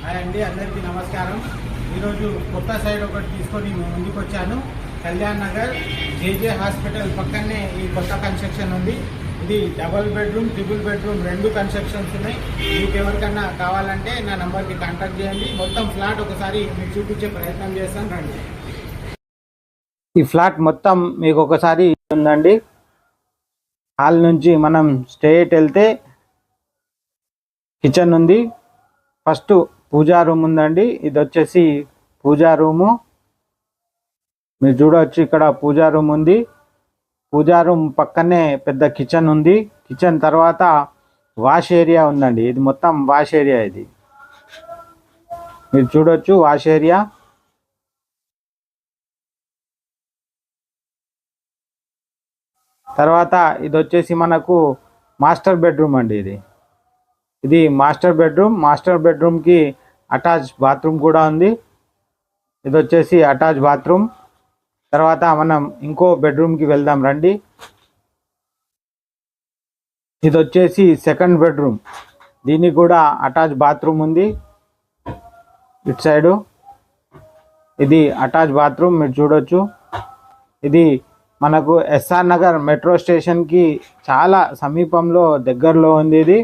Hi అండి, అందరికీ నమస్కారం. ఈరోజు కొత్త సైడ్ ఒకటి తీసుకొని ముందుకు వచ్చాను. కళ్యాణ్ నగర్ జేజే హాస్పిటల్ పక్కనే ఈ కొత్త కన్స్ట్రక్షన్ ఉంది. ఇది డబుల్ బెడ్రూమ్, ట్రిపుల్ బెడ్రూమ్ రెండు కన్స్ట్రక్షన్స్ ఉన్నాయి. మీకు ఎవరికన్నా కావాలంటే నా నంబర్కి కాంటాక్ట్ చేయండి. మొత్తం ఫ్లాట్ ఒకసారి మీకు చూపించే ప్రయత్నం చేస్తాను, రండి. ఈ ఫ్లాట్ మొత్తం మీకు ఒకసారి ఉందండి. హాల్ నుంచి మనం స్ట్రెయిట్ వెళ్తే కిచెన్ ఉంది. ఫస్ట్ పూజా రూమ్ ఉందండి. ఇది వచ్చేసి పూజా రూము. మీరు చూడవచ్చు, ఇక్కడ పూజా రూమ్ ఉంది. పూజా రూమ్ పక్కనే పెద్ద కిచెన్ ఉంది. కిచెన్ తర్వాత వాష్ ఏరియా ఉందండి. ఇది మొత్తం వాష్ ఏరియా. ఇది మీరు చూడవచ్చు, వాష్ ఏరియా. తర్వాత ఇది వచ్చేసి మనకు మాస్టర్ బెడ్రూమ్ అండి. ఇది మాస్టర్ బెడ్రూమ్. మాస్టర్ బెడ్రూమ్కి అటాచ్ బాత్రూమ్ కూడా ఉంది. ఇది వచ్చేసి అటాచ్ బాత్రూమ్. తర్వాత మనం ఇంకో బెడ్రూమ్కి వెళ్దాం, రండి. ఇది వచ్చేసి సెకండ్ బెడ్రూమ్. దీనికి కూడా అటాచ్ బాత్రూమ్ ఉంది. ఇటు సైడు ఇది అటాచ్ బాత్రూమ్, మీరు చూడవచ్చు. ఇది మనకు ఎస్ఆర్ నగర్ మెట్రో స్టేషన్కి చాలా సమీపంలో దగ్గరలో ఉంది. ఇది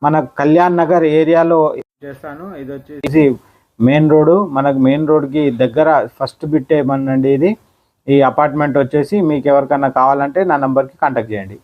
మన కళ్యాణ్ నగర్ ఏరియాలో చేస్తాను. ఇది వచ్చేసి మెయిన్ రోడ్. మనకు మెయిన్ రోడ్కి దగ్గర ఫస్ట్ బిట్ ఏమనండి. ఇది ఈ అపార్ట్మెంట్ వచ్చేసి మీకు ఎవరికన్నా కావాలంటే నా నంబర్కి కాంటాక్ట్ చేయండి.